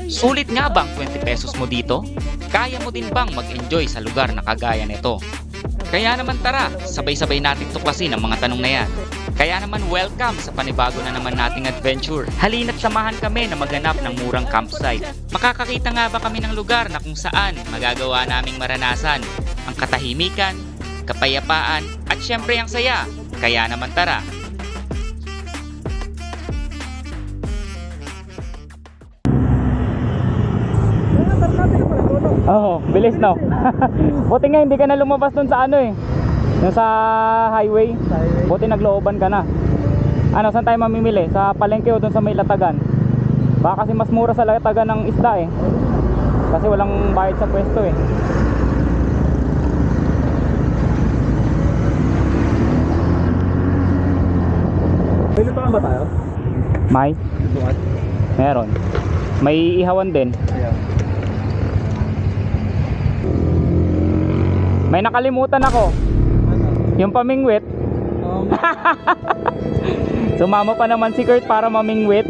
Sulit nga bang 20 pesos mo dito? Kaya mo din bang mag-enjoy sa lugar na kagaya nito? Kaya naman tara, sabay-sabay natin tuklasin ang mga tanong na yan. Kaya naman welcome sa panibago na naman nating adventure. Halina't samahan kami na maghanap ng murang campsite. Makakakita nga ba kami ng lugar na kung saan magagawa naming maranasan ang katahimikan, kapayapaan at syempre ang saya? Kaya naman tara. Oo, bilis no. Buti nga hindi ka na lumabas dun sa ano eh. Yung sa highway. Buti naglooban ka na. Ano, saan tayo mamimili? Sa palengke o dun sa may latagan? Baka kasi mas mura sa latagan ng isda eh. Kasi walang bayad sa pwesto eh. May lutuan ba tayo? May? Lutuan? Meron. May ihawan din. Ayan. May nakalimutan ako. Ano? Yung pamingwit. Sumama pa naman si Kurt para mamingwit.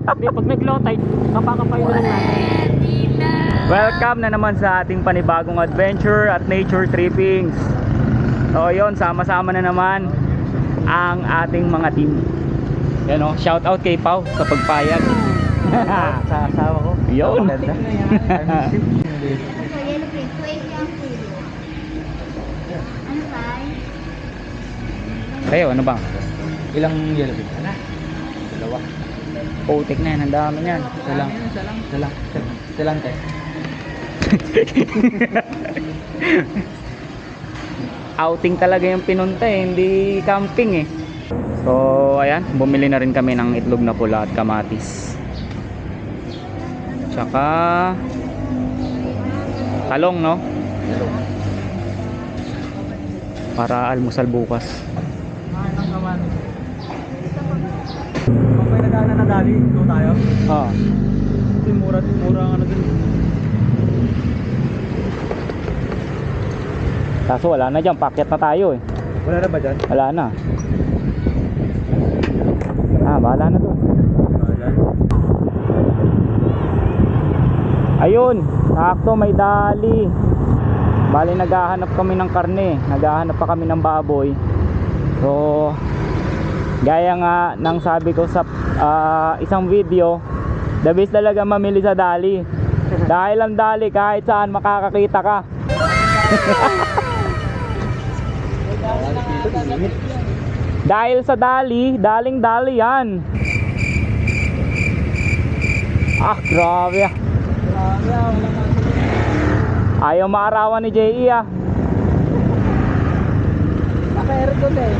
Hindi, pag nag-low tide, kapakapay na lang natin. Welcome na naman sa ating panibagong adventure at nature trippings. So yun, sama-sama na naman ang ating mga team. Yan o, shout out kay Pau sa pagpayag. Sa asawa ko. Yun. Ganda. Kayo, ano bang? Ilang yellow pin? Dalawa. Putik na yan, ang dami yan. Isa lang. Isa lang, te. Outing talaga yung pinunta eh, hindi camping eh. So ayan, bumili na rin kami ng itlog na pula at kamatis. Tsaka talong, no? Para almusal bukas. Anong kaman? Kung may nagana na dali, ito tayo. Oo. Kasi mura ang ano dun. Kaso wala na dyan, pakyat na tayo eh. Wala na ba dyan? Wala na. Bahala na to. Ayun, sakto may dali. Bali naghahanap kami ng karne, naghahanap pa kami ng baboy. So gaya nga ng sabi ko sa isang video, the best talaga mamili sa dali. Dahil ang dali kahit saan makakakita ka. Dahil sa dali, daling-dali yan. Grabe ah. Ayaw maarawan ni J.E. ah. Naka-aircon eh.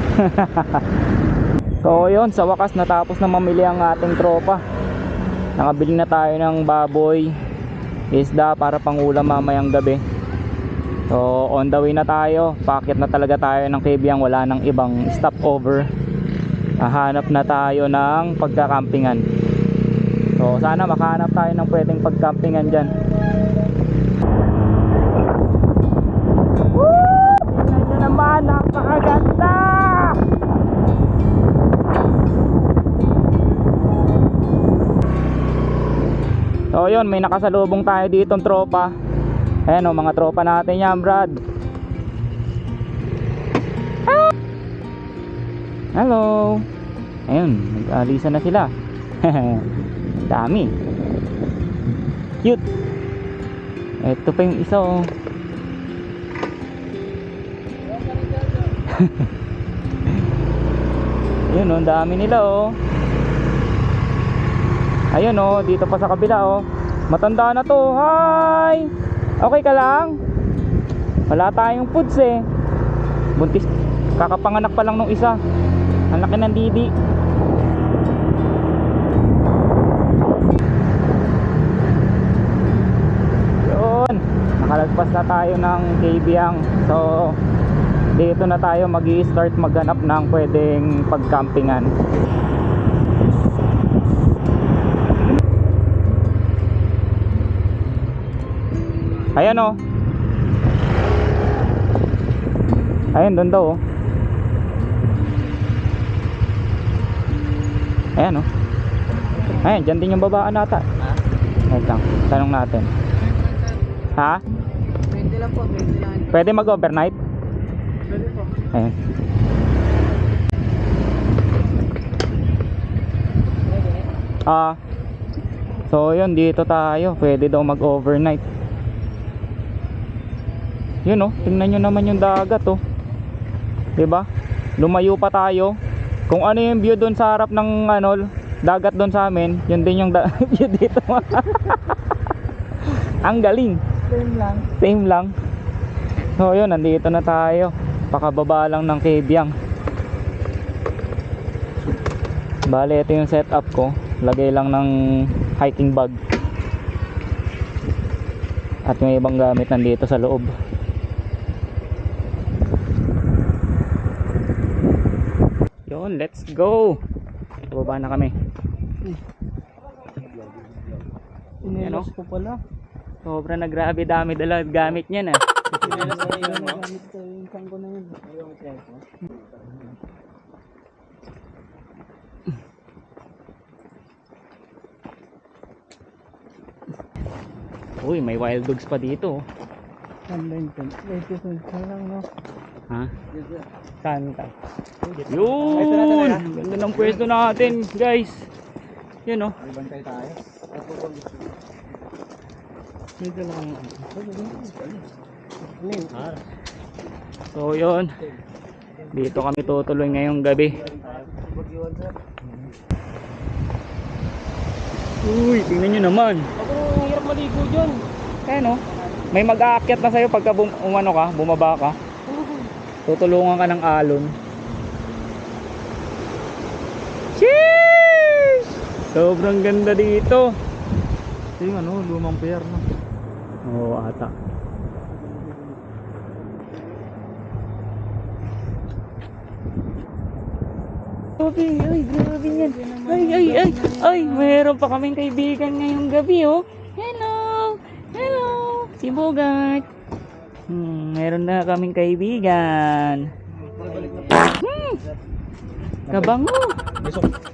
So yun, sa wakas natapos na mamili ang ating tropa. Nakabili na tayo ng baboy, isda para pangulam mamayang gabi. So on the way na tayo, paakyat na talaga tayo ng Kebyang, wala nang ibang stopover. Hahanap na tayo ng pagkakampingan. So sana makahanap tayo ng pwedeng pagkampingan dyan. Woo! Tingnan nyo naman, napakaganda! So yun, may nakasalubong tayo ditong tropa. Ayan o, mga tropa natin yan, Brad. Hello. Ayun, nag-alisa na sila. Dami. Cute. Ito pa yung isa oh. Ayun oh, dami nila oh. Ayun oh, dito pa sa kabila oh. Matanda na to. Hi! Okay ka lang? Wala tayong foods eh. Buntis, kakapanganak pa lang nung isa. Ang laki ng didi. Yun, nakalagpas na tayo ng Kebyang. So dito na tayo mag-i-start maghanap ng pwedeng pagkampingan. Ayan o. Ayun, doon daw oh. Ayan, oh. Ayan, dyan din yung babaan nata. Wait lang, tanong natin. Ha? 20 lang po, 20 lang. Pwede mag-overnight? Pwede po. Ayan. Ah, so yun, dito tayo. Pwede daw mag-overnight. Yun, oh, tingnan nyo naman yung dagat, oh. Diba? Lumayo pa tayo. Kung ano yung view doon sa harap ng ano, dagat doon sa amin, yun din yung view dito. Ang galing. Same lang. Same lang. So yun, nandito na tayo. Pakababa lang ng Kebyang. Bale, ito yung setup ko. Lagay lang ng hiking bag. At may ibang gamit nandito sa loob. Yun, let's go. Baba na kami. Inelas ko pala. Sobra na, grabe, dami dala gamit niya na. Inelas ko yun. Nagamit ko yung kangko na yun. Ayaw try ko. Uy, may wild dogs pa dito. Online ko. Wait, lang, no? Ha? Saan ka? Yun! Ganda ng pwesto natin, guys. Yun, oh. Bantay tayo. Dito lang. So, yun. Dito kami tutuloy ngayong gabi. Uy, tingnan nyo naman. Ako, hirap maligo dyan. Ayan, oh. May mag-aakyat na sa'yo pagka umano ka, bumaba ka. Tutulungan ka ng alon. Cheers! Sobrang ganda dito. Ito yung ano, lumang pier, no? Oo, ata. Grabe, ay, grabe yan. Ay, meron pa kaming kaibigan ngayong gabi, oh. Hello! Hello! Si Bogart. Meron na kaming kaibigan. Kabango.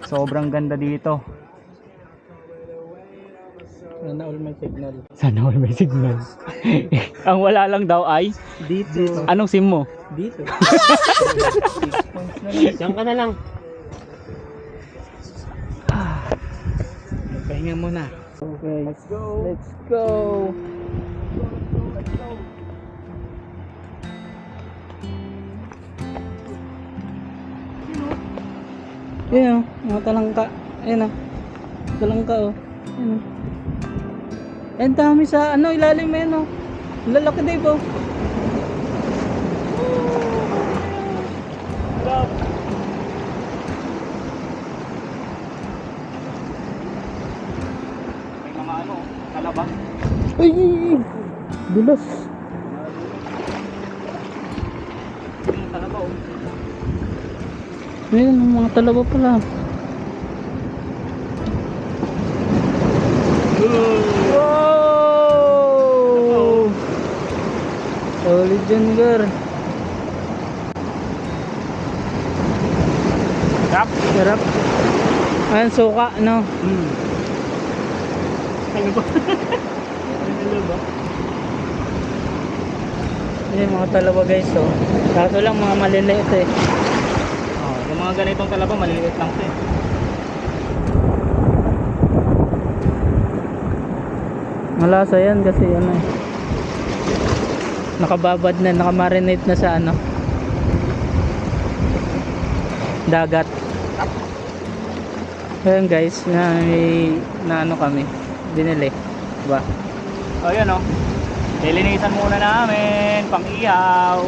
Sobrang ganda dito. Sana all may signal. Sana all may signal. Ang wala lang daw ay Dito. anong SIM mo? Dito. Diyan ka na lang. Pahinga muna. Okay. Let's go. Let's go. Ayan o, mga talangka. Ayan o. Talangka o. Ayan o. Ayan, dami sa ano, ilalim mo yan o. Lalaki din po. May mga ano, talaba. Ay! Dulas. Yung talaba, oh. Ayan, mga talaba pala. Wow! Solid dyan, Gar. Sarap. Sarap. Ayan, suka, no? Ano ba? Ayan, mga talaba guys, oh. Kaso lang, mga maliliit eh. Oh, yung mga ganitong talaba, maliliit lang 'to eh. Malasa yan kasi ano eh. Nakababad na, nakamarinate na sa ano. Dagat. Ayan guys, na ano kami. Binili. Diba? Oh, yun oh. Lilinisan muna namin, pang-ihaw.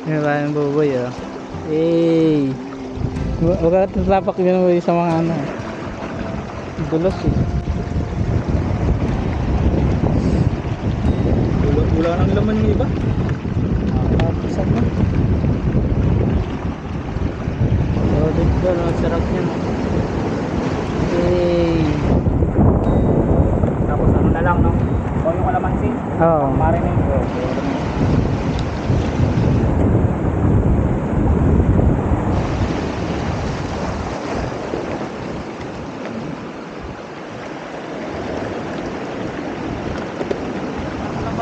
Diba yung buboy oh. Hey! Huwag ka tatapak yun sa mga ano. Dulos eh. Wala nang laman yung iba. Nakapasag na. Solid ka, no? Sarap yan. Hey! Tapos ano na lang, no? O yung kalamansi. Oo. Marinate ko.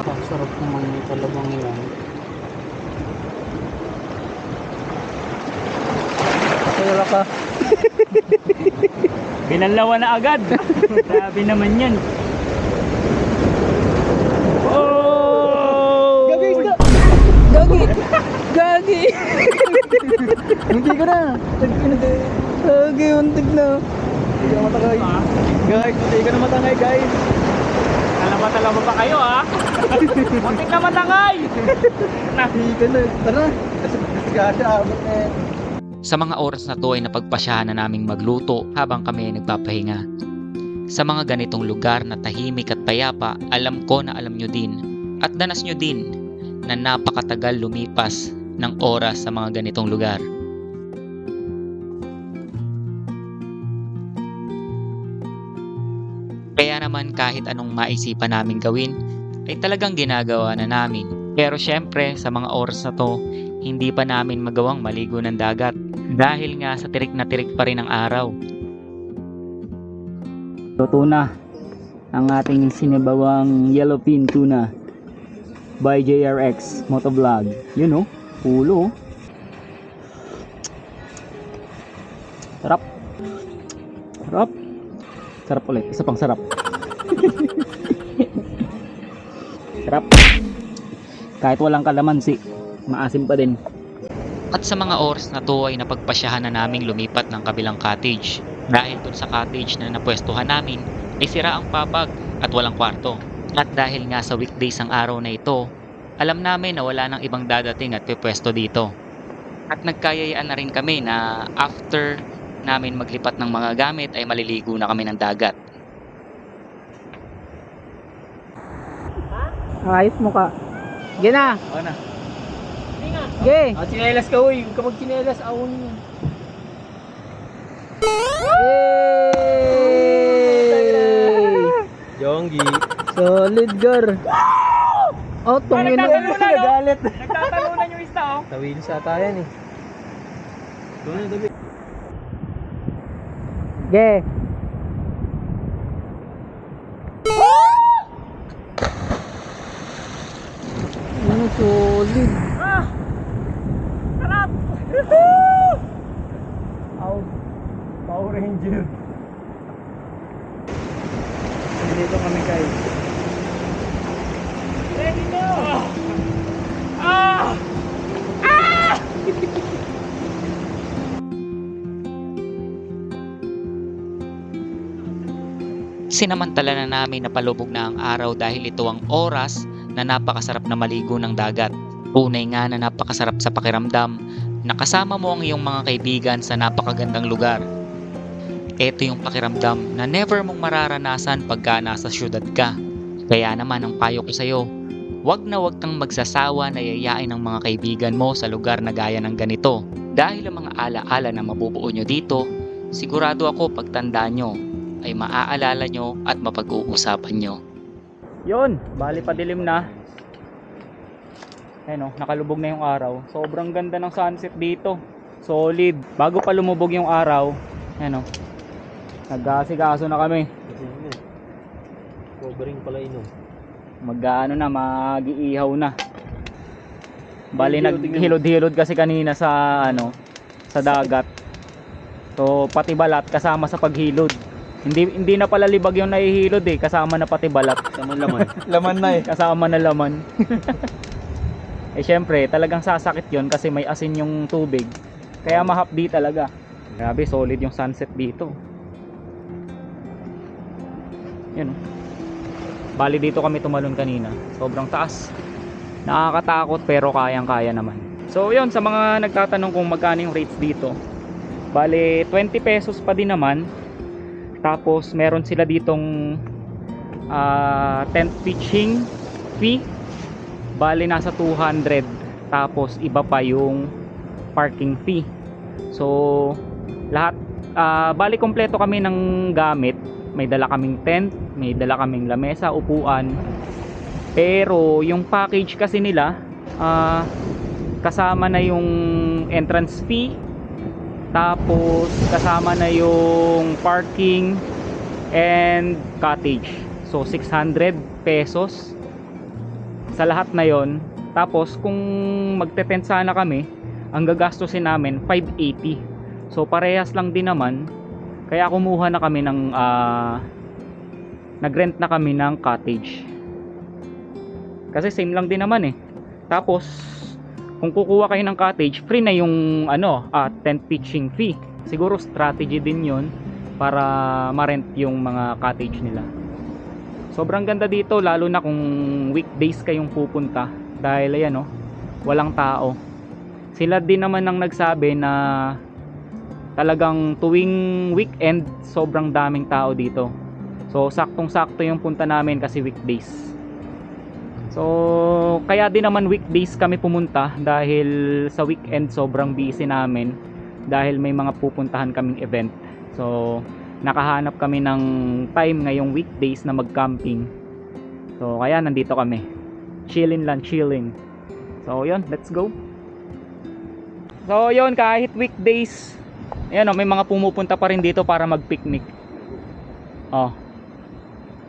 Ang sarap naman yung talabang yan. Kaya ka. Binalawa na agad. Sabi naman yan. Oh! Gagi isda! Gagi! Gagi! Hindi ka na. Gagi, untig na. Hindi ka na matangay. Guys, hindi ka na matangay guys. Talaba pa kayo ha? Muntik na matangay! Hindi ka na. Tara. Kasi abot na yan. Sa mga oras na to ay napagpasyahan na naming magluto habang kami ay nagpapahinga. Sa mga ganitong lugar na tahimik at payapa, alam ko na alam nyo din at danas nyo din na napakatagal lumipas ng oras sa mga ganitong lugar. Kaya naman kahit anong maisipan namin gawin ay talagang ginagawa na namin. Pero syempre sa mga oras na to, hindi pa namin magawang maligo ng dagat dahil nga sa tirik na tirik pa rin ang araw. Luto na ang ating sinibawang yellowfin tuna by JRX Motovlog. Yun oh, pulo. Sarap. Sarap. Sarap ulit. Isa pang sarap. Sarap. Kahit walang kalamansi, maasim pa din. At sa mga oras na to ay napagpasyahan na naming lumipat ng kabilang cottage. Dahil dun sa cottage na napwestuhan namin ay sira ang papag at walang kwarto. At dahil nga sa weekdays ang araw na ito, alam namin na wala nang ibang dadating at pipwesto dito. At nagkayayaan na rin kami na after namin maglipat ng mga gamit ay maliligo na kami ng dagat. Ayos mo ka. Sige na. Oo na. Sige. Ah, chinelas ka uy. Huwag ka magchinelas. Awon mo. Yay! Jonggi. Solid gar. Oh, tungin na. Nagalit. Nagtatalunan yung isda oh. Tawil sa tayo eh. Sige. Ano, solid. Ah! Sarap! Out. Power Ranger. Dito kami guys. Ready to! Ah! Ah! Sinamantala na namin na palubog na ang araw dahil ito ang oras na napakasarap na maligo ng dagat. Tunay nga na napakasarap sa pakiramdam na kasama mo ang iyong mga kaibigan sa napakagandang lugar. Ito yung pakiramdam na never mong mararanasan pagka nasa syudad ka. Kaya naman ang payo ko sa'yo, wag kang magsasawa na yayain ng mga kaibigan mo sa lugar na gaya ng ganito. Dahil ang mga alaala na mabubuo nyo dito, sigurado ako pagtandaan nyo ay maaalala nyo at mapag-uusapan nyo. Yun, bali padilim na. Ayan o, nakalubog na yung araw. Sobrang ganda ng sunset dito. Solid. Bago pa lumubog yung araw, ayan o, nag-asikaso na kami. Covering pala ino. Mag-ano na, mag-iihaw na. Bali naghilod-hilod kasi kanina sa ano, sa dagat. So pati balat kasama sa paghilod. Hindi na pala libag yung nahihilod eh, kasama na pati balat. Kasama laman. Laman na eh. Kasama na laman. Eh syempre, talagang sasakit yon kasi may asin yung tubig. Kaya mahapdi talaga. Grabe, solid yung sunset dito. Yan oh. Bali dito kami tumalon kanina. Sobrang taas. Nakakatakot pero kayang-kaya naman. So yun, sa mga nagtatanong kung magkano yung rates dito. Bali 20 pesos pa din naman. Tapos meron sila ditong tent pitching fee. Bali nasa 200. Tapos iba pa yung parking fee. So lahat bali kompleto kami ng gamit. may dala kaming tent, may dala kaming lamesa, upuan. Pero yung package kasi nila, kasama na yung entrance fee, tapos kasama na yung parking and cottage. So 600 pesos sa lahat na yon. Tapos kung magte-tent sana kami, ang gagastusin namin 580. So parehas lang din naman. Kaya kumuha na kami ng nagrent na kami ng cottage. Kasi same lang din naman eh. Tapos kung kukuha kayo ng cottage, free na yung tent pitching fee. Siguro strategy din 'yon para ma-rent yung mga cottage nila. Sobrang ganda dito, lalo na kung weekdays kayong pupunta, dahil ayan walang tao. Sila din naman ang nagsabi na talagang tuwing weekend sobrang daming tao dito. So saktong-sakto yung punta namin kasi weekdays. So kaya din naman weekdays kami pumunta, dahil sa weekend sobrang busy namin dahil may mga pupuntahan kaming event. So nakahanap kami ng time ngayong weekdays na mag-camping. So kaya nandito kami. Chillin lang, chillin. So yun, let's go. So yun, kahit weekdays, ayan may mga pumupunta pa rin dito para mag-picnic.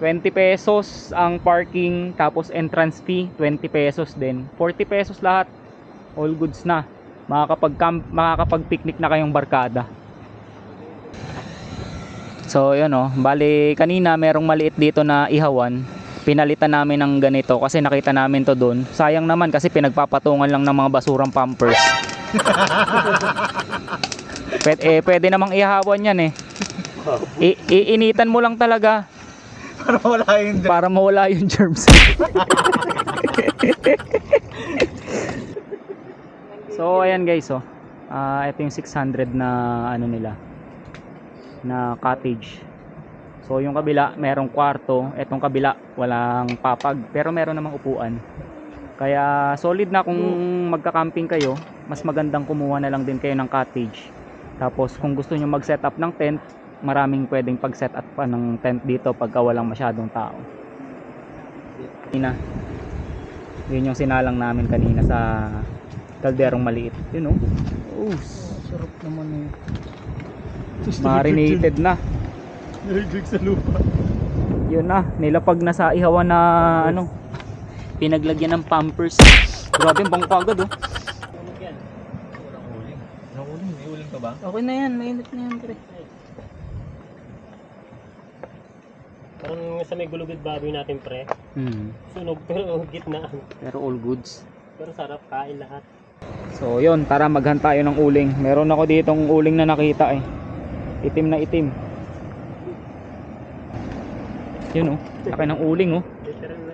20 pesos ang parking, tapos entrance fee 20 pesos din. 40 pesos lahat. All goods na. Makakapag-picnic na kayong barkada. So yun bali kanina merong maliit dito na ihawan. Pinalitan namin ng ganito kasi nakita namin to doon. Sayang naman kasi pinagpapatungan lang ng mga basurang Pampers. Pwede namang ihawan yan eh. Iinitan mo lang talaga para mawala yung germs. So ayan guys, ito yung 600 na nila na cottage. So yung kabila merong kwarto, etong kabila walang papag pero meron namang upuan. Kaya solid na kung magka-camping kayo, mas magandang kumuha na lang din kayo ng cottage. Tapos kung gusto niyo mag-set up ng tent, maraming pwedeng pag-set up pa ng tent dito pagka walang masyadong tao. Yun yung sinalang namin kanina sa kalderong maliit. Yun Sarap naman marinated na. Nalaglag sa lupa. Yun na, nilapag na sa ihawan na pinaglagyan ng Pampers. Grabe, bangko agad Walang uling, may uling ka ba? Okay na yan, mainit na yan pre. Parang sa may gulugid baboy natin pre. Sunog pero gitna. Pero all goods. Pero sarap kain lahat. So yun, tara maghan tayo ng uling. Meron ako ditong uling na nakita eh. Itim na itim. Yun laki ng uling Literal na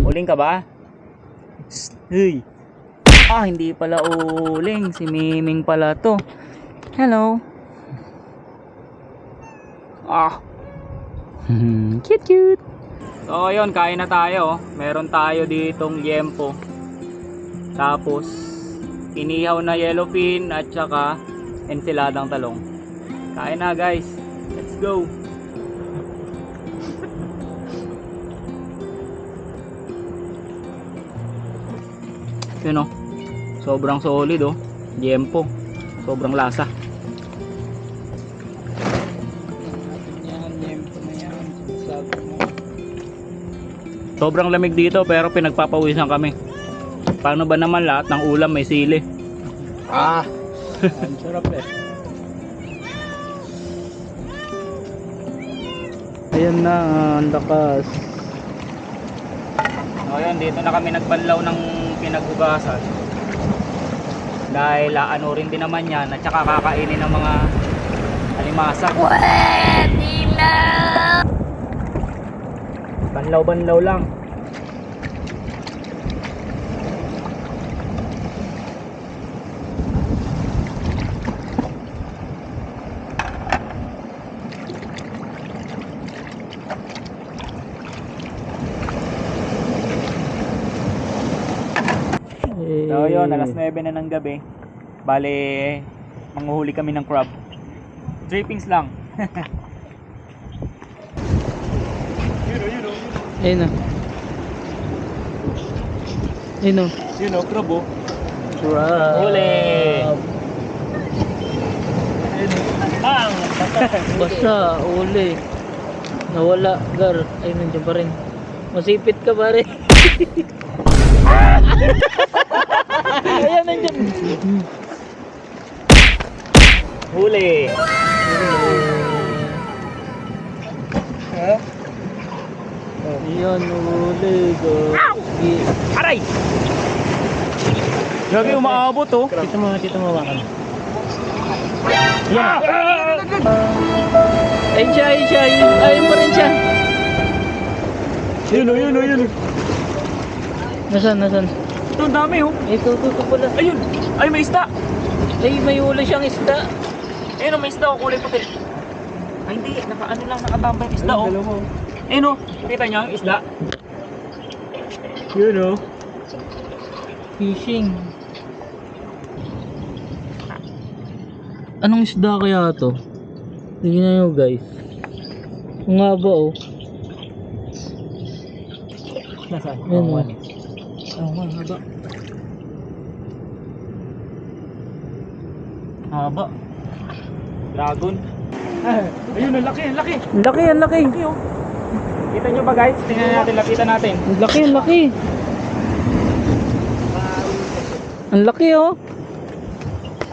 Uling ka ba? Hey. Hindi pala uling, si Miming pala to. Hello. Cute cute. So yun, kain na tayo. Meron tayo ditong liempo. Tapos inihaw na yellowfin at saka ensiladang talong. Kain na guys. Let's go. Yun sobrang solid liempo. Sobrang lasa. Sobrang lamig dito pero pinagpapawisan kami. Paano ba naman lahat ng ulam may sili? Ang sarap eh. Ayan na, ang lakas. So yun, dito na kami nagbanlaw ng pinaghugasan. Dahil rin din naman yan at saka kakainin ng mga alimasag. Pwede na! Banlaw-banlaw lang. So yun, alas 9 na ng gabi. Bale, manghuhuli kami ng crab. Drippings lang. Ayun na. Ayun na. Yun o, crab o. Crab. Huli! Bang! Basta, uli. Nawala, gar. Ay, nandiyan pa rin. Masipit ka pa rin. Ayan, nandiyan. Huli! Ayan, uli. Gagi. Aray! Grabe, umaabot oh. Dito mo wakan. Ayun siya, ayun siya. Ayun pa rin siya. Yun o, yun o, yun o. Nasaan? Ito, ang dami oh. Ito pala. Ayun! Ay, may isda! Ay, may huli siyang isda. Ayun o, may isda o, kulay puti. Ay, hindi. Nakaano lang, nakatambay yung isda o. Ayun o, nakita niyo ang isda? Yun o. Fishing. Anong isda kaya to? Tingnan nyo guys. Ang haba oh. Nasaan? Ayun Oo, oh. ano. Oo, nga, haba. Haba. Dragon. Ayun, ang laki, ang laki. Ang laki, ang laki. Laki oh. Kita nyo ba guys? Tingnan natin, lapitan natin. Ang laki, ang laki. Ang laki oh.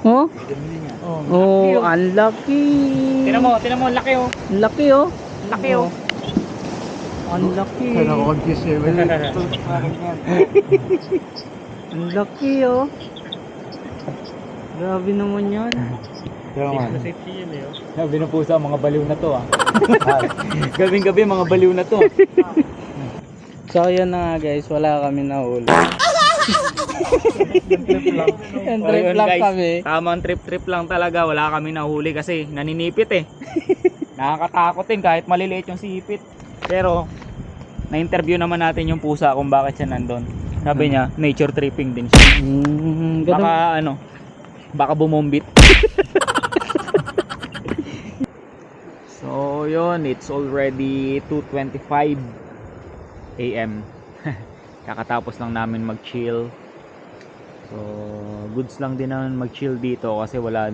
Oh? Oh, ang laki. Tingnan mo, ang laki oh. Ang laki oh. Ang laki oh. Ang laki. Ang laki oh. Grabe naman yan. Safety yun eh. Sabi na po sa mga baliw na to ah. Gabing-gabi mga baliw na to. So yan na nga guys, wala kami nahuli. Yan, So, trip yun, lang guys. kami. Tamang trip lang talaga. Wala kami nahuli kasi naninipit eh. Nakakatakot din kahit maliliit yung sipit. Pero na-interview naman natin yung pusa kung bakit siya nandun. Sabi niya, nature tripping din siya. Baka ano, baka bumombit. So yun, it's already 2:25 AM. Kakatapos lang namin mag-chill. So goods lang din naman mag-chill dito kasi wala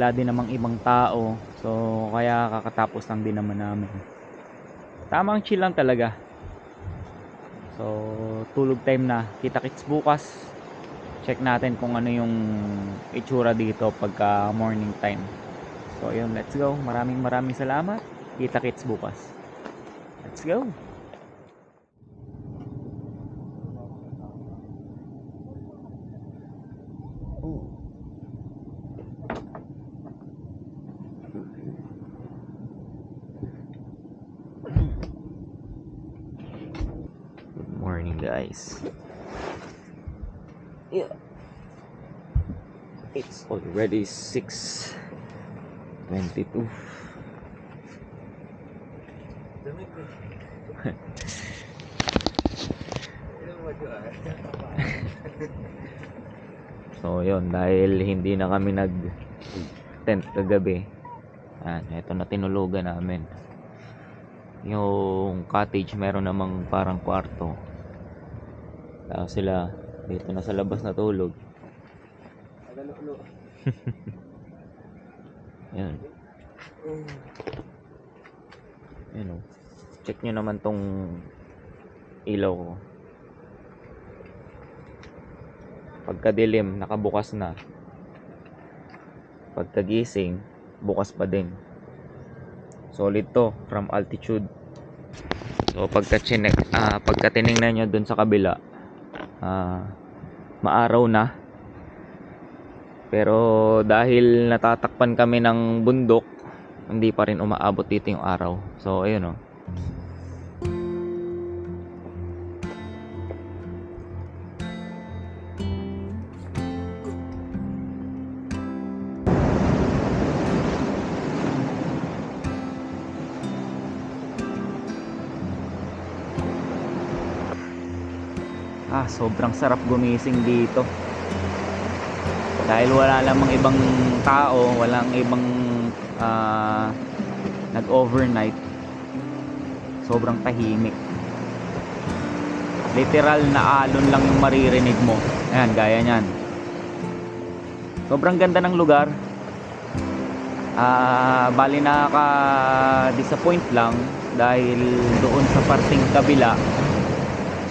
din namang ibang tao. So kaya kakatapos lang din naman namin. Tamang chill lang talaga. So tulog time na. Kita-kits bukas. Check natin kung ano yung itsura dito pagka morning time. So ayun, let's go. Maraming salamat. Kita-kits bukas. Let's go. Good morning guys. Yeah. It's already 6:22. So yun, dahil hindi na kami nag tent kagabi, ito na tinulugan namin. Yung cottage meron namang parang kwarto, tapos sila dito na sa labas na tulog. Yan. Yan o. Check nyo naman tong ilaw ko. Pagkadilim, nakabukas na. Pagkagising, bukas pa din. Solid to from altitude. So pagka tiningnan nyo dun sa kabila, maaraw na. Pero dahil natatakpan kami ng bundok, hindi pa rin umaabot dito yung araw. So ayun o. Sobrang sarap gumising dito. Dahil wala lamang ibang tao, walang ibang nag-overnight. Sobrang tahimik. Literal na alon lang yung maririnig mo. Ayan, gaya nyan. Sobrang ganda ng lugar. Bali nakaka-disappoint lang dahil doon sa parting kabila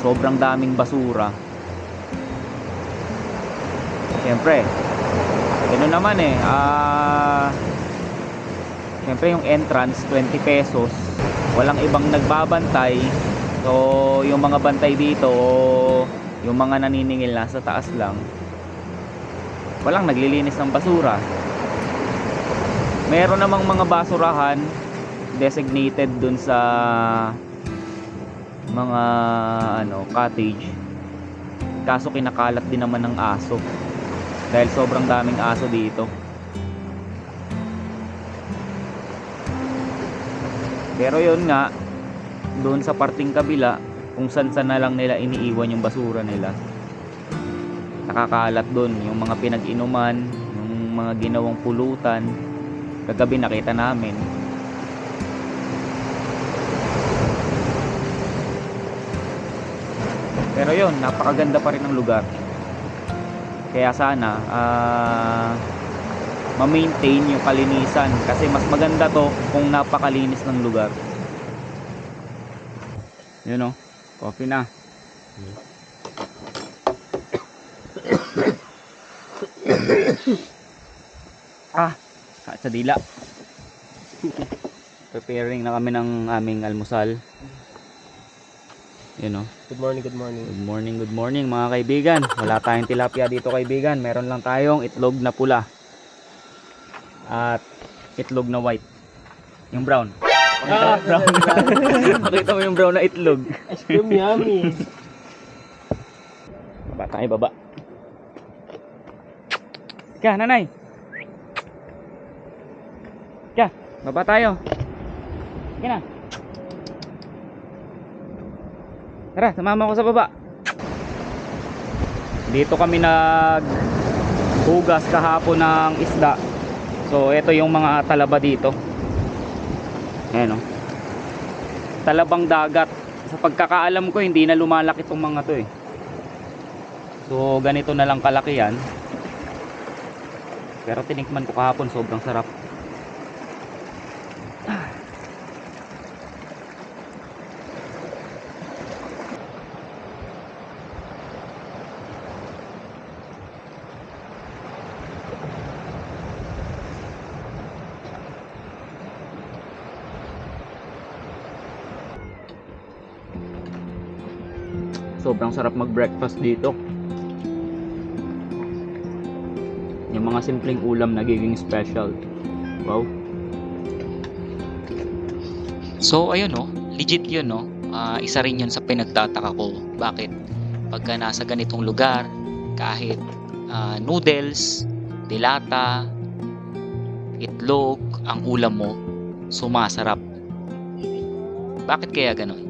sobrang daming basura. Siyempre, gano'n naman eh. Siyempre yung entrance 20 pesos. Walang ibang nagbabantay. So yung mga bantay dito, yung mga naniningil nasa taas lang. Walang naglilinis ng basura. Meron namang mga basurahan designated dun sa mga cottage. Kaso kinakalat din naman ng aso. Dahil sobrang daming aso dito. Pero yun nga, doon sa parting kabila, kung saan na lang nila iniiwan yung basura nila, nakakalat doon yung mga pinag-inuman, yung mga ginawang pulutan. Kagabi nakita namin. Pero yun, napakaganda pa rin ng lugar. Kaya sana ma-maintain yung kalinisan, kasi mas maganda to kung napakalinis ng lugar. Yun o, coffee na. Sa dila. Preparing na kami ng aming almusal. Yun o. Good morning, good morning. Good morning mga kaibigan. Wala tayong tilapia dito kaibigan. Meron lang tayong itlog na pula at itlog na white. Yung brown. Brown. Nakita mo yung brown na itlog. Ice cream yummy. Baba tayo, baba. Kaya, nanay. Kaya, baba tayo. Kaya na. Tara, sumama ko sa baba. Dito kami naghugas kahapon ng isda. So, ito yung mga talaba dito. Ayan o. Talabang dagat. Sa pagkakaalam ko, hindi na lumalaki itong mga to eh. So, ganito na lang kalaki yan. Pero tinikman ko kahapon, sobrang sarap. Sobrang sarap mag-breakfast dito. Yung mga simpleng ulam nagiging special. Wow. So ayun no, legit yun no. Isa rin yun sa pinagtataka ko. Bakit? Pagka nasa ganitong lugar, kahit noodles, dilata, itlog, ang ulam mo, sumasarap. Bakit kaya ganon?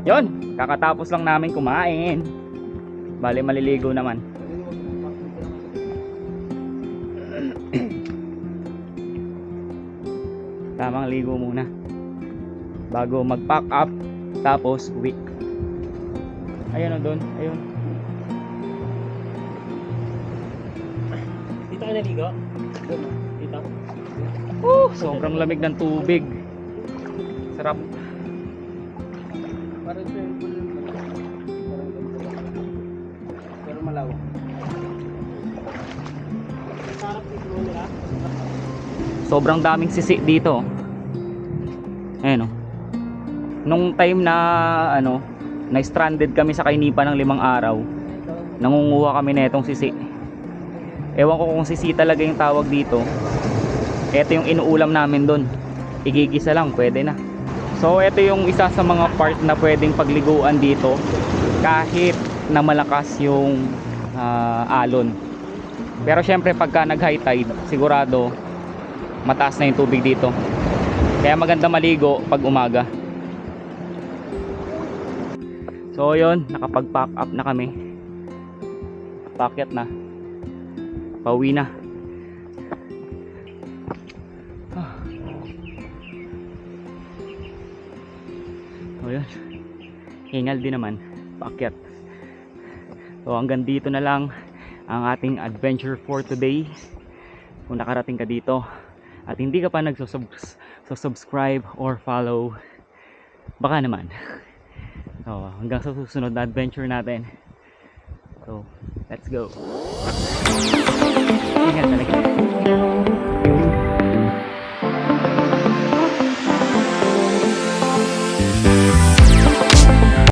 Yon, kakatapos lang namin kumain. Bale, maliligo naman. Tamang ligo muna bago mag-pack up, tapos uwi. Ayun o doon, ayun. Dito ka naligo? Dito? Sobrang lamig ng tubig. Sarap. Parang swimming pool yun. Pero malawak. Sarap dito nila. Sobrang daming sisi dito. Ayun o. Nung time na na stranded kami sa Kainipa ng 5 araw, nangunguha kami na itong sisi. Ewan ko kung sisi talaga yung tawag dito. Ito yung inuulam namin doon. Igigisa lang, pwede na. So ito yung isa sa mga part na pwedeng pagliguan dito kahit na malakas yung alon. Pero syempre pagka nag high tide, sigurado mataas na yung tubig dito. Kaya maganda maligo pag umaga. So yun, nakapag-pack up na kami. Packet na. pauwi na. O yun, hingal din naman, paakyat. So hanggang dito na lang ang ating adventure for today. Kung nakarating ka dito at hindi ka pa nagsusubscribe or follow, baka naman. So hanggang sa susunod na adventure natin. So let's go.